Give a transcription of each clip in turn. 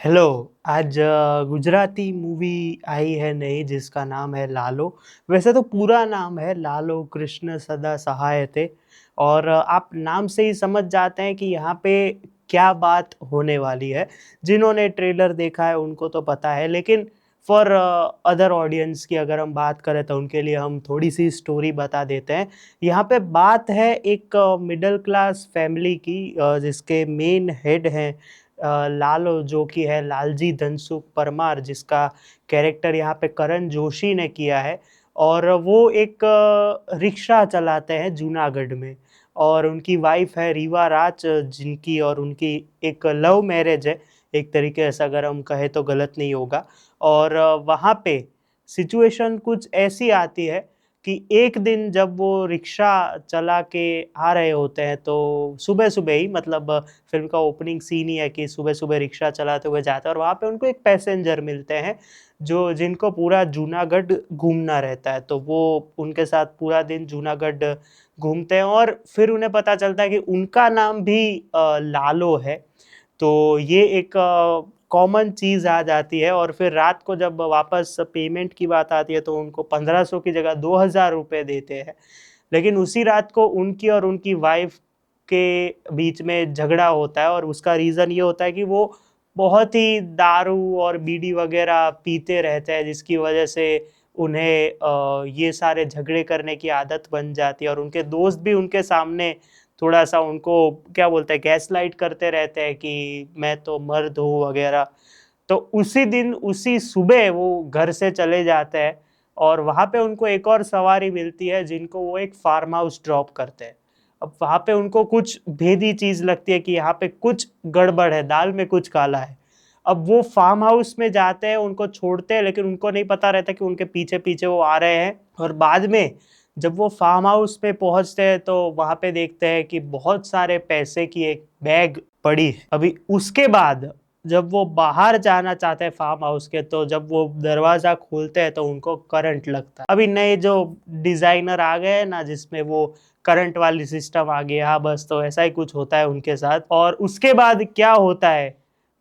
Hello. आज Gujarati movie आई है नई जिसका नाम है लालो। वैसे तो पूरा नाम है लालो कृष्ण सदा सहाय थे। और आप नाम से ही समझ जाते हैं कि यहाँ पे क्या बात होने वाली है। जिन्होंने ट्रेलर देखा है उनको तो पता है, लेकिन फॉर अदर ऑडियंस की अगर हम बात करें तो उनके लिए हम थोड़ी सी स्टोरी बता देते हैं। यहाँ पे बात है एक मिडिल क्लास फैमिली की, जिसके मेन हेड हैं लालो, जो कि है लालजी धनसुख परमार, जिसका कैरेक्टर यहाँ पे करण जोशी ने किया है। और वो एक रिक्शा चलाते हैं जूनागढ़ में। और उनकी वाइफ है रीवा राज, जिनकी और उनकी एक लव मैरिज है। एक तरीके से अगर हम कहें तो गलत नहीं होगा। और वहाँ पे सिचुएशन कुछ ऐसी आती है कि एक दिन जब वो रिक्शा चला के आ रहे होते हैं, तो सुबह सुबह ही, मतलब फिल्म का ओपनिंग सीन ही है कि सुबह सुबह रिक्शा चलाते हुए जाते हैं और वहाँ पे उनको एक पैसेंजर मिलते हैं जो जिनको पूरा जूनागढ़ घूमना रहता है। तो वो उनके साथ पूरा दिन जूनागढ़ घूमते हैं और फिर उन्हें पता चलता है कि उनका नाम भी लालो है। तो ये एक कॉमन चीज़ आ जाती है। और फिर रात को जब वापस पेमेंट की बात आती है तो उनको 1500 की जगह 2000 रुपये देते हैं। लेकिन उसी रात को उनकी और उनकी वाइफ के बीच में झगड़ा होता है और उसका रीज़न ये होता है कि वो बहुत ही दारू और बीड़ी वगैरह पीते रहते हैं, जिसकी वजह से उन्हें ये सारे झगड़े करने की आदत बन जाती है। और उनके दोस्त भी उनके सामने थोड़ा सा उनको क्या बोलते हैं, गैस लाइट करते रहते हैं कि मैं तो मर्द हूँ वगैरह। तो उसी दिन उसी सुबह वो घर से चले जाते हैं और वहाँ पे उनको एक और सवारी मिलती है जिनको वो एक फार्म हाउस ड्रॉप करते हैं। अब वहाँ पे उनको कुछ भेदी चीज़ लगती है कि यहाँ पे कुछ गड़बड़ है, दाल में कुछ काला है। अब वो फार्म हाउस में जाते हैं, उनको छोड़ते हैं, लेकिन उनको नहीं पता रहता कि उनके पीछे पीछे वो आ रहे हैं। और बाद में जब वो फार्म हाउस पे पहुंचते हैं तो वहाँ पे देखते हैं कि बहुत सारे पैसे की एक बैग पड़ी है। अभी उसके बाद जब वो बाहर जाना चाहते हैं फार्म हाउस के, तो जब वो दरवाजा खोलते हैं तो उनको करंट लगता है। अभी नए जो डिजाइनर आ गए हैं ना, जिसमें वो करंट वाली सिस्टम आ गया, हाँ बस तो ऐसा ही कुछ होता है उनके साथ। और उसके बाद क्या होता है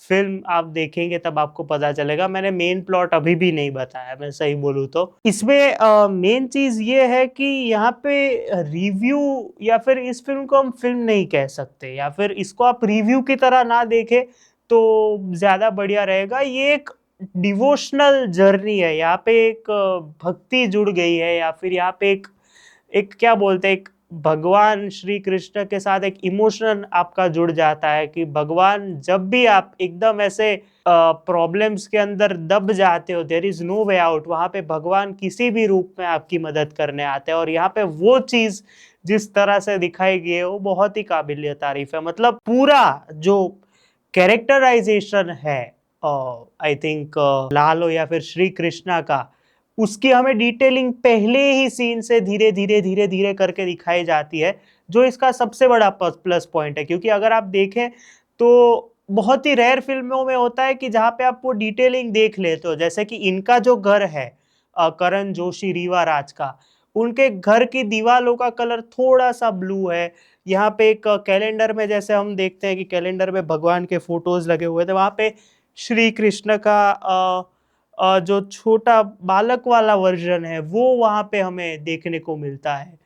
फिल्म आप देखेंगे तब आपको पता चलेगा। मैंने मेन प्लॉट अभी भी नहीं बताया, मैं सही बोलूँ तो। इसमें मेन चीज ये है कि यहाँ पे रिव्यू, या फिर इस फिल्म को हम फिल्म नहीं कह सकते, या फिर इसको आप रिव्यू की तरह ना देखें तो ज्यादा बढ़िया रहेगा। ये एक डिवोशनल जर्नी है। यहाँ पे एक भक्ति जुड़ गई है, या फिर यहाँ पे एक एक क्या बोलते हैं, एक भगवान श्री कृष्ण के साथ एक इमोशन आपका जुड़ जाता है कि भगवान जब भी आप एकदम ऐसे प्रॉब्लम्स के अंदर दब जाते हो, there is no way out, वहां पे भगवान किसी भी रूप में आपकी मदद करने आते हैं। और यहाँ पे वो चीज जिस तरह से दिखाई गई है वो बहुत ही काबिल तारीफ है। मतलब पूरा जो कैरेक्टराइजेशन है आई थिंक लालो या फिर श्री कृष्णा का, उसकी हमें डिटेलिंग पहले ही सीन से धीरे धीरे धीरे धीरे करके दिखाई जाती है, जो इसका सबसे बड़ा प्लस पॉइंट है। क्योंकि अगर आप देखें तो बहुत ही रेयर फिल्मों में होता है कि जहाँ पे आप वो डिटेलिंग देख लेते हो। जैसे कि इनका जो घर है, करण जोशी रीवा राज का, उनके घर की दीवारों का कलर थोड़ा सा ब्लू है। यहाँ पे एक कैलेंडर में जैसे हम देखते हैं कि कैलेंडर में भगवान के फोटोज लगे हुए थे, वहाँ पे श्री कृष्ण का जो छोटा बालक वाला वर्जन है वो वहाँ पे हमें देखने को मिलता है।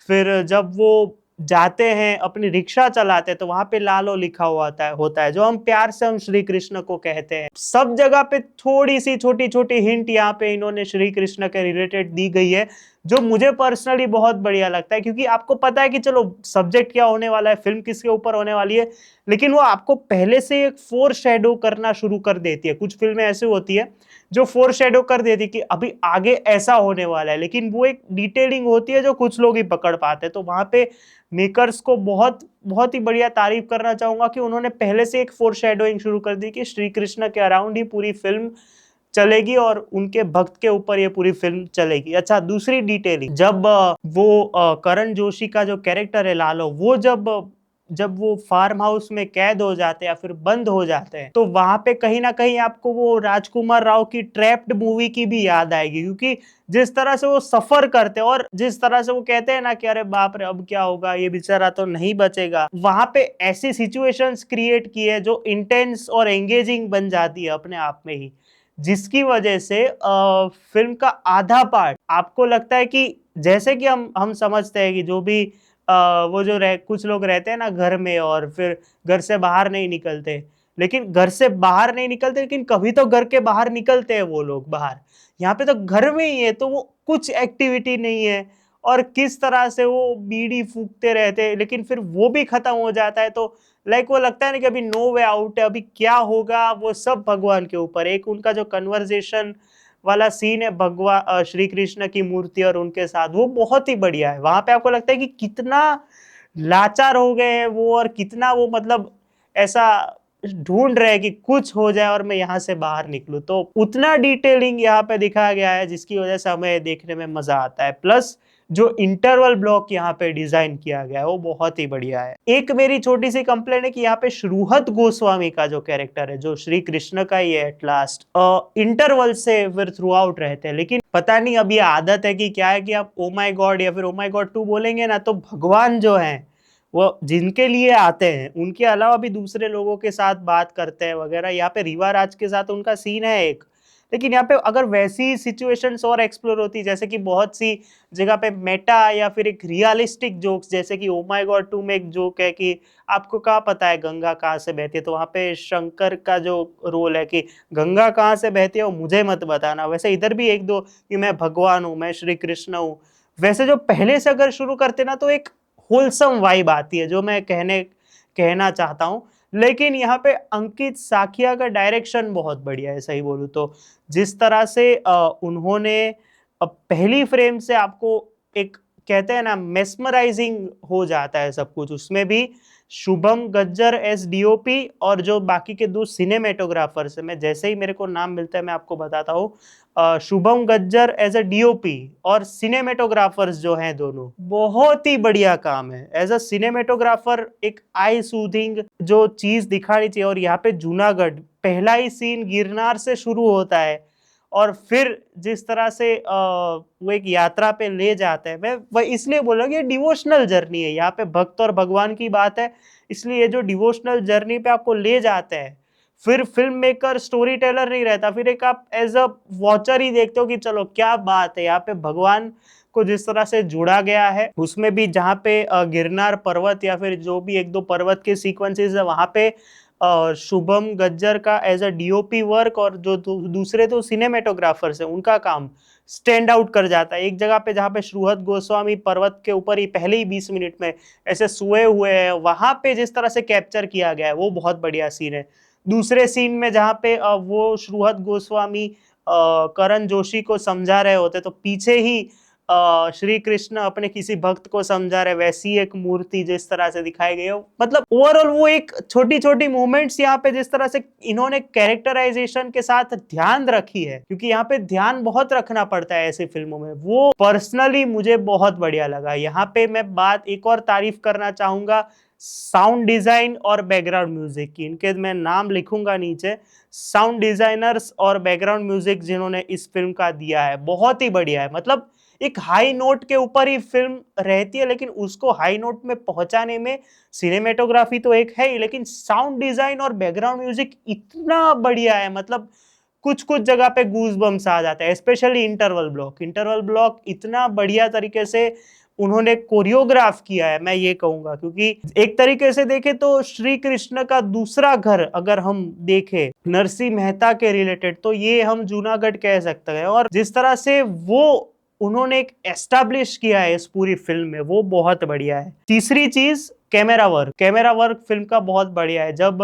फिर जब वो जाते हैं अपनी रिक्शा चलाते हैं तो वहां पे लालो लिखा हुआ होता है जो हम प्यार से हम श्री कृष्ण को कहते हैं। सब जगह पे थोड़ी सी छोटी छोटी हिंट यहाँ पे इन्होंने श्री कृष्ण के रिलेटेड दी गई है, जो मुझे पर्सनली बहुत बढ़िया लगता है। क्योंकि आपको पता है कि चलो सब्जेक्ट क्या होने वाला है, फिल्म किसके ऊपर होने वाली है, लेकिन वो आपको पहले से एक फोर शेडो करना शुरू कर देती है। कुछ फिल्में ऐसी होती है जो फोर शेडो कर देती कि अभी आगे ऐसा होने वाला है, लेकिन वो एक डिटेलिंग होती है जो कुछ लोग ही पकड़ पाते हैं। तो वहां पे मेकर्स को बहुत बहुत ही बढ़िया तारीफ करना चाहूंगा कि उन्होंने पहले से एक फोर शेडोइंग शुरू कर दी कि श्री कृष्ण के अराउंड ही पूरी फिल्म चलेगी और उनके भक्त के ऊपर ये पूरी फिल्म चलेगी। अच्छा, दूसरी डिटेलिंग, जब वो करण जोशी का जो कैरेक्टर है लालो, वो जब जब वो फार्म हाउस में कैद हो जाते हैं या फिर बंद हो जाते हैं, तो वहां पे कहीं ना कहीं आपको वो राजकुमार राव की ट्रैप्ड मूवी की भी याद आएगी, क्योंकि जिस तरह से वो सफर करते हैं और जिस तरह से वो कहते हैं ना कि अरे बाप रे अब क्या होगा, ये बेचारा तो नहीं बचेगा, वहां पे ऐसी सिचुएशंस क्रिएट की है जो इंटेंस और एंगेजिंग बन जाती है अपने आप में ही, जिसकी वजह से फिल्म का आधा पार्ट आपको लगता है कि जैसे कि हम समझते हैं कि जो भी वो जो कुछ लोग रहते हैं ना घर में और फिर घर से बाहर नहीं निकलते, लेकिन घर से बाहर नहीं निकलते लेकिन कभी तो घर के बाहर निकलते हैं वो लोग बाहर। यहाँ पे तो घर में ही है तो वो कुछ एक्टिविटी नहीं है, और किस तरह से वो बीड़ी फूकते रहते हैं, लेकिन फिर वो भी खत्म हो जाता है, तो लाइक वो लगता है ना कि अभी नो वे आउट है, अभी क्या होगा वो सब भगवान के ऊपर। एक उनका जो कन्वर्सेशन वाला सीन है भगवान श्री कृष्ण की मूर्ति और उनके साथ, वो बहुत ही बढ़िया है। वहां पे आपको लगता है कि कितना लाचार हो गए हैं वो, और कितना वो मतलब ऐसा ढूंढ रहे हैं कि कुछ हो जाए और मैं यहाँ से बाहर निकलूं। तो उतना डिटेलिंग यहाँ पे दिखाया गया है जिसकी वजह से हमें देखने में मजा आता है। प्लस जो इंटरवल ब्लॉक यहाँ पे डिजाइन किया गया है वो बहुत ही बढ़िया है। एक मेरी छोटी सी कंप्लेन है कि यहाँ पे श्रुहत गोस्वामी का जो कैरेक्टर है, जो श्री कृष्ण का ही है एट लास्ट, इंटरवल से फिर थ्रू आउट रहते हैं, लेकिन पता नहीं अब ये आदत है कि क्या है कि आप ओ माई गॉड या फिर ओ माई गॉड 2 बोलेंगे ना तो भगवान जो है वो जिनके लिए आते हैं उनके अलावा भी दूसरे लोगों के साथ बात करते हैं वगैरह। यहाँ पे रीवा राज के साथ उनका सीन है एक, लेकिन यहाँ पे अगर वैसी सिचुएशंस और एक्सप्लोर होती, जैसे कि बहुत सी जगह पे मेटा या फिर एक रियलिस्टिक जोक्स, जैसे कि ओ माय गॉड 2 में एक जोक है कि आपको क्या पता है गंगा कहाँ से बहती है, तो वहां पे शंकर का जो रोल है कि गंगा कहाँ से बहती है वो मुझे मत बताना। वैसे इधर भी एक दो कि मैं भगवान हूँ, मैं श्री कृष्ण हूँ, वैसे जो पहले से अगर शुरू करते ना तो एक होलसम वाइब आती है, जो मैं कहना चाहता हूँ। लेकिन यहाँ पे अंकित साखिया का डायरेक्शन बहुत बढ़िया है, सही बोलूं तो जिस तरह से उन्होंने पहली फ्रेम से आपको एक कहते हैं ना मेस्मराइजिंग हो जाता है सब कुछ। उसमें भी शुभम गज्जर एस डीओपी और जो बाकी के दो सिनेमेटोग्राफर्स है, मैं जैसे ही मेरे को नाम मिलता है मैं आपको बताता हूँ। Shubham Gajjar as a DOP और सिनेमेटोग्राफर्स जो हैं दोनों, बहुत ही बढ़िया काम है। एज अ सिनेमेटोग्राफर एक आई सूथिंग जो चीज दिखानी चाहिए। और यहाँ पे जूनागढ़ पहला ही सीन गिरनार से शुरू होता है और फिर जिस तरह से वो एक यात्रा पे ले जाते हैं, मैं वह इसलिए बोल रहा हूँ कि डिवोशनल जर्नी है। यहाँ पे भक्त और भगवान की बात है, इसलिए जो डिवोशनल जर्नी पे आपको ले जाते हैं, फिर फिल्म मेकर स्टोरी टेलर नहीं रहता, फिर एक आप एज अ वॉचर ही देखते हो कि चलो क्या बात है। यहाँ पे भगवान को जिस तरह से जोड़ा गया है, उसमें भी जहाँ पे गिरनार पर्वत या फिर जो भी एक दो पर्वत के सीक्वेंसेस है वहां पे शुभम गज्जर का एज अ डीओपी वर्क और जो दूसरे तो सिनेमेटोग्राफर्स हैं उनका काम स्टैंड आउट कर जाता है। एक जगह पे जहाँ पे श्रुहत गोस्वामी पर्वत के ऊपर ही पहले ही 20 मिनट में ऐसे सोए हुए हैं, वहां पे जिस तरह से कैप्चर किया गया है वो बहुत बढ़िया सीन है। दूसरे सीन में जहाँ पे वो श्रुहत गोस्वामी करण जोशी को समझा रहे होते तो पीछे ही श्री कृष्ण अपने किसी भक्त को समझा रहे, वैसी एक मूर्ति जिस तरह से दिखाई गई है। मतलब ओवरऑल वो एक छोटी छोटी मूवमेंट्स यहाँ पे जिस तरह से इन्होंने कैरेक्टराइजेशन के साथ ध्यान रखी है, क्योंकि यहाँ पे ध्यान बहुत रखना पड़ता है ऐसी फिल्मों में, वो पर्सनली मुझे बहुत बढ़िया लगा। यहाँ पे मैं बात एक और तारीफ करना चाहूंगा साउंड डिजाइन और बैकग्राउंड म्यूजिक की। इनके मैं नाम लिखूंगा नीचे, साउंड डिजाइनर्स और बैकग्राउंड म्यूजिक जिन्होंने इस फिल्म का दिया है बहुत ही बढ़िया है। मतलब एक हाई नोट के ऊपर ही फिल्म रहती है, लेकिन उसको हाई नोट में पहुंचाने में सिनेमेटोग्राफी तो एक है ही, लेकिन साउंड डिजाइन और बैकग्राउंड म्यूजिक इतना बढ़िया है। मतलब कुछ कुछ जगह पे गूज बम्स आ जाते हैं, स्पेशली इंटरवल ब्लॉक इतना बढ़िया तरीके से उन्होंने कोरियोग्राफ किया है, मैं ये कहूंगा। क्योंकि एक तरीके से देखें तो श्री कृष्ण का दूसरा घर अगर हम देखें नरसिंह मेहता के रिलेटेड, तो ये हम जूनागढ़ कह सकते हैं। और जिस तरह से वो उन्होंने एक एस्टैब्लिश किया है इस पूरी फिल्म में, वो बहुत बढ़िया है। तीसरी चीज कैमरा वर्क फिल्म का बहुत बढ़िया है। जब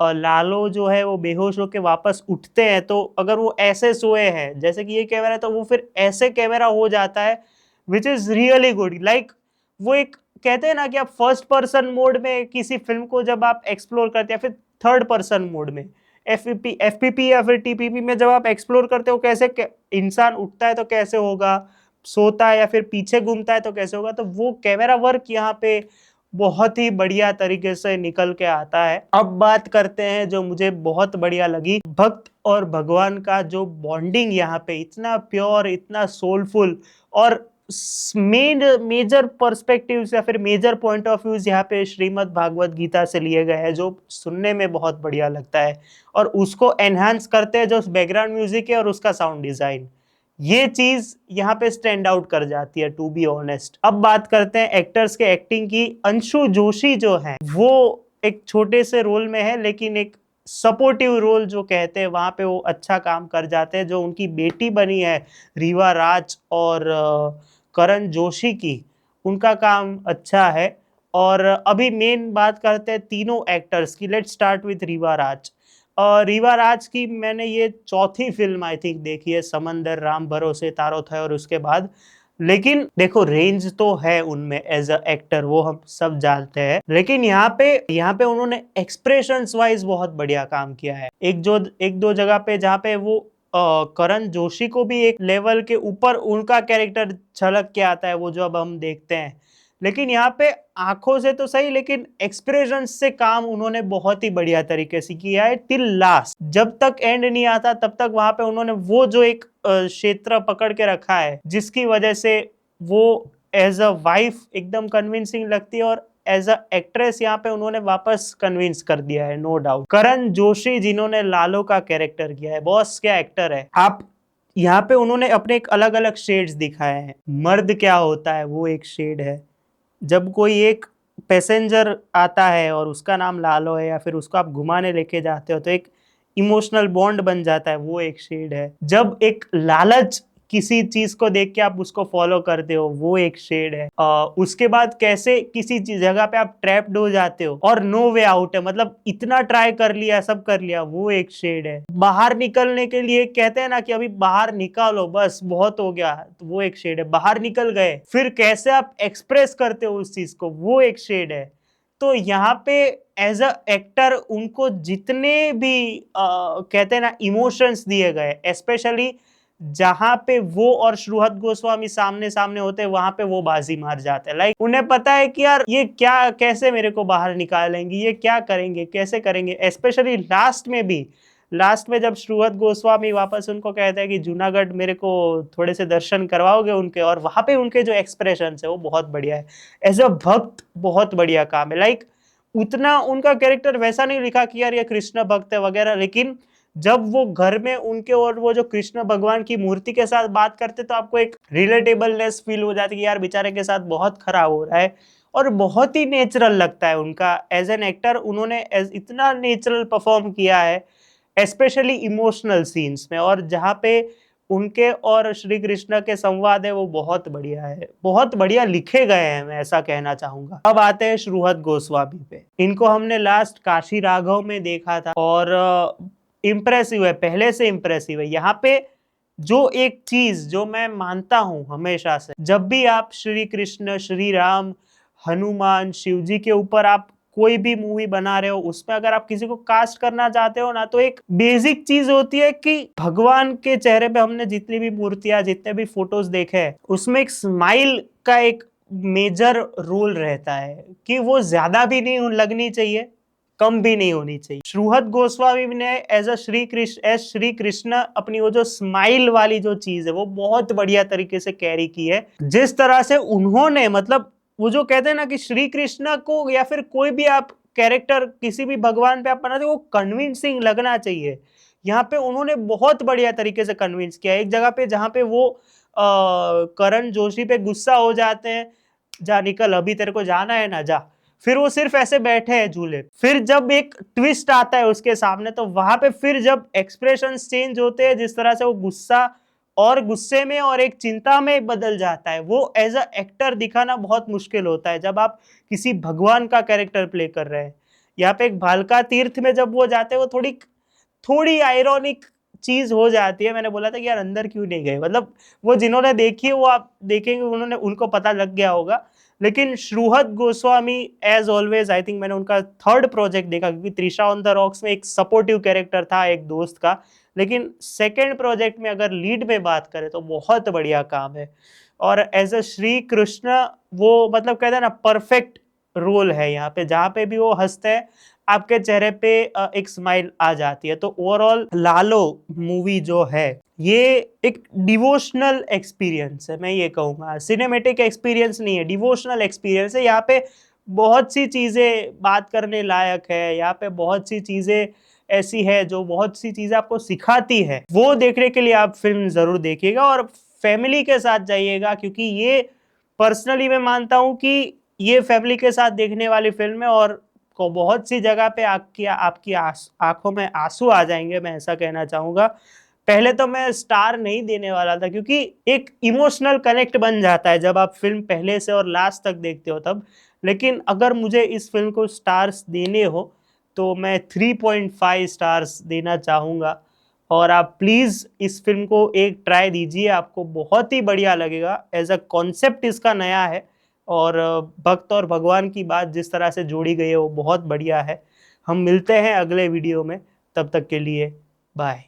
लालो जो है वो बेहोश होके वापस उठते हैं, तो अगर वो ऐसे सोए हैं जैसे कि ये कैमरा है, तो वो फिर ऐसे कैमरा हो जाता है which is really good. Like वो एक कहते हैं ना कि आप फर्स्ट पर्सन मोड में किसी फिल्म को जब आप एक्सप्लोर करते हैं, फिर थर्ड पर्सन मोड में एफपीपी या फिर टीपीपी में जब आप एक्सप्लोर करते हो कैसे इंसान उठता है तो कैसे होगा, सोता है या फिर पीछे घूमता है तो कैसे होगा, तो वो कैमरा वर्क यहाँ पे बहुत ही बढ़िया तरीके से निकल के आता है। अब बात करते हैं जो मुझे बहुत बढ़िया लगी, भक्त और भगवान का जो बॉन्डिंग यहाँ पे इतना प्योर, इतना सोलफुल, और मेन मेजर पर्सपेक्टिव्स या फिर मेजर पॉइंट ऑफ व्यूज यहाँ पे श्रीमद् भागवत गीता से लिए गए हैं, जो सुनने में बहुत बढ़िया लगता है। और उसको एनहांस करते हैं जो बैकग्राउंड म्यूजिक है और उसका साउंड डिजाइन, ये चीज यहाँ पे स्टैंड आउट कर जाती है, टू बी ऑनेस्ट। अब बात करते हैं एक्टर्स के एक्टिंग की। अंशु जोशी जो है वो एक छोटे से रोल में है, लेकिन एक सपोर्टिव रोल जो कहते हैं वहां पे वो अच्छा काम कर जाते हैं। जो उनकी बेटी बनी है रीवा राज और करण जोशी की, उनका काम अच्छा है। और अभी मेन बात करते हैं तीनों एक्टर्स की। लेट्स स्टार्ट विथ रीवा राज। रीवा राज की मैंने ये चौथी फिल्म आई थिंक देखी है, समंदर, राम भरोसे, तारो थे और उसके बाद। लेकिन देखो रेंज तो है उनमें एज अ एक्टर, वो हम सब जानते हैं, लेकिन यहाँ पे उन्होंने एक्सप्रेशंस वाइज बहुत बढ़िया काम किया है। एक दो जगह पे जहाँ पे वो करण जोशी को भी एक लेवल के ऊपर उनका कैरेक्टर झलक के आता है, वो जो अब हम देखते हैं। लेकिन यहाँ पे आंखों से तो सही, लेकिन एक्सप्रेशन से काम उन्होंने बहुत ही बढ़िया तरीके से किया है। टिल लास्ट, जब तक एंड नहीं आता तब तक वहां पे उन्होंने वो जो एक क्षेत्र पकड़ के रखा है, जिसकी वजह से वो एज अ वाइफ एकदम कन्विंसिंग लगती है, और एज अ एक्ट्रेस यहाँ पे उन्होंने वापस कन्विंस कर दिया है, नो डाउट। करण जोशी जिन्होंने लालो का कैरेक्टर किया है, बॉस क्या एक्टर है। आप यहाँ पे उन्होंने अपने एक अलग अलग शेड्स दिखाए हैं। मर्द क्या होता है वो एक शेड है, जब कोई एक पैसेंजर आता है और उसका नाम लालो है, या फिर उसको आप घुमाने लेके जाते हो तो एक इमोशनल बॉन्ड बन जाता है, वो एक शेड है। जब एक लालच किसी चीज को देख के आप उसको फॉलो करते हो, वो एक शेड है। उसके बाद कैसे किसी जगह पे आप ट्रैप्ड हो जाते हो और नो वे आउट है, मतलब इतना ट्राई कर लिया, सब कर लिया, वो एक शेड है। बाहर निकलने के लिए कहते हैं ना कि अभी बाहर निकालो, बस बहुत हो गया, तो वो एक शेड है। बाहर निकल गए, फिर कैसे आप एक्सप्रेस करते हो उस चीज को, वो एक शेड है। तो यहाँ पे एज अ एक्टर उनको जितने भी कहते हैं ना इमोशंस दिए गए, स्पेशली जहां पे वो और श्रुहत गोस्वामी सामने सामने होते हैं, वहां पे वो बाजी मार जाते हैं। लाइक उन्हें पता है कि यार ये क्या, कैसे मेरे को बाहर निकालेंगे, ये क्या करेंगे, कैसे करेंगे। स्पेशली लास्ट में जब श्रुहत गोस्वामी वापस उनको कहते हैं कि जूनागढ़ मेरे को थोड़े से दर्शन करवाओगे उनके, और वहां पे उनके जो एक्सप्रेशन है वो बहुत बढ़िया है। एज अ भक्त बहुत बढ़िया काम है। लाइक उतना उनका कैरेक्टर वैसा नहीं लिखा कि यार ये कृष्ण भक्त है वगैरह, लेकिन जब वो घर में उनके और वो जो कृष्ण भगवान की मूर्ति के साथ बात करते तो आपको एक रिलेटेबलनेस फील हो जाती है कि यार बेचारे के साथ बहुत खराब हो रहा है, और बहुत ही नेचुरल लगता है उनका एज एन एक्टर। उन्होंने इतना नेचुरल परफॉर्म किया है, स्पेशली इमोशनल सीन्स में, और जहाँ पे उनके और श्री कृष्ण के संवाद है वो बहुत बढ़िया है, बहुत बढ़िया लिखे गए हैं, मैं ऐसा कहना चाहूंगा। अब आते हैं श्रुहत गोस्वामी पे। इनको हमने लास्ट काशी राघव में देखा था, और इम्प्रेसिव है, पहले से इम्प्रेसिव है। यहाँ पे जो एक चीज जो मैं मानता हूं हमेशा से, जब भी आप श्री कृष्ण, श्री राम, हनुमान, शिव जी के ऊपर आप कोई भी मूवी बना रहे हो, उसमें अगर आप किसी को कास्ट करना चाहते हो ना, तो एक बेसिक चीज होती है कि भगवान के चेहरे पे हमने जितनी भी मूर्तियां, जितने भी फोटोज देखे हैं, उसमें एक स्माइल का एक मेजर रोल रहता है कि वो ज्यादा भी नहीं लगनी चाहिए, कम भी नहीं होनी चाहिए। श्रुहत गोस्वामी ने एज श्री कृष्ण अपनी वो जो स्माइल वाली जो चीज है वो बहुत बढ़िया तरीके से कैरी की है। जिस तरह से उन्होंने, मतलब वो जो कहते हैं ना कि श्री कृष्ण को या फिर कोई भी आप कैरेक्टर किसी भी भगवान पे आप बनाते हो, वो कन्विंसिंग लगना चाहिए। यहाँ पे उन्होंने बहुत बढ़िया तरीके से कन्विंस किया। एक जगह पे जहाँ पे वो करण जोशी पे गुस्सा हो जाते हैं, जा निकल अभी तेरे को जाना है ना, जा। फिर वो सिर्फ ऐसे बैठे हैं झूले। फिर जब एक ट्विस्ट आता है उसके सामने, तो वहां पे फिर जब एक्सप्रेशन चेंज होते हैं, जिस तरह से वो गुस्सा और गुस्से में और एक चिंता में बदल जाता है, वो एज अ एक्टर दिखाना बहुत मुश्किल होता है जब आप किसी भगवान का कैरेक्टर प्ले कर रहे हैं। यहाँ पे एक भालका तीर्थ में जब वो जाते हैं, वो थोड़ी थोड़ी आयरॉनिक चीज हो जाती है। मैंने बोला था कि यार अंदर क्यों नहीं गए, मतलब वो जिन्होंने देखी है वो आप देखेंगे, उन्होंने, उनको पता लग गया होगा। लेकिन Shruhat Goswami as always, I think मैंने उनका थर्ड प्रोजेक्ट देखा, क्योंकि त्रिशा ऑन द रॉक्स में एक सपोर्टिव कैरेक्टर था एक दोस्त का, लेकिन सेकेंड प्रोजेक्ट में अगर लीड में बात करें तो बहुत बढ़िया काम है। और एज अ श्री कृष्ण वो, मतलब कहते हैं ना, परफेक्ट रोल है यहाँ पे, जहाँ पे भी वो हँसते हैं आपके चेहरे पे एक स्माइल आ जाती है। तो ओवरऑल लालो मूवी जो है ये एक डिवोशनल एक्सपीरियंस है, मैं ये कहूँगा। सिनेमेटिक एक्सपीरियंस नहीं है, डिवोशनल एक्सपीरियंस है। यहाँ पे बहुत सी चीज़ें बात करने लायक है, यहाँ पे बहुत सी चीज़ें ऐसी है जो बहुत सी चीज़ें आपको सिखाती है। वो देखने के लिए आप फिल्म ज़रूर देखिएगा और फैमिली के साथ जाइएगा, क्योंकि ये पर्सनली मैं मानता हूँ कि ये फैमिली के साथ देखने वाली फिल्म है और को बहुत सी जगह पे आपकी आपकी आंखों में आंसू आ जाएंगे, मैं ऐसा कहना चाहूँगा। पहले तो मैं स्टार नहीं देने वाला था, क्योंकि एक इमोशनल कनेक्ट बन जाता है जब आप फिल्म पहले से और लास्ट तक देखते हो तब। लेकिन अगर मुझे इस फिल्म को स्टार्स देने हो तो मैं 3.5 स्टार्स देना चाहूँगा। और आप प्लीज़ इस फिल्म को एक ट्राई दीजिए, आपको बहुत ही बढ़िया लगेगा। एज अ कॉन्सेप्ट इसका नया है और भक्त और भगवान की बात जिस तरह से जोड़ी गई है वो बहुत बढ़िया है। हम मिलते हैं अगले वीडियो में, तब तक के लिए बाय।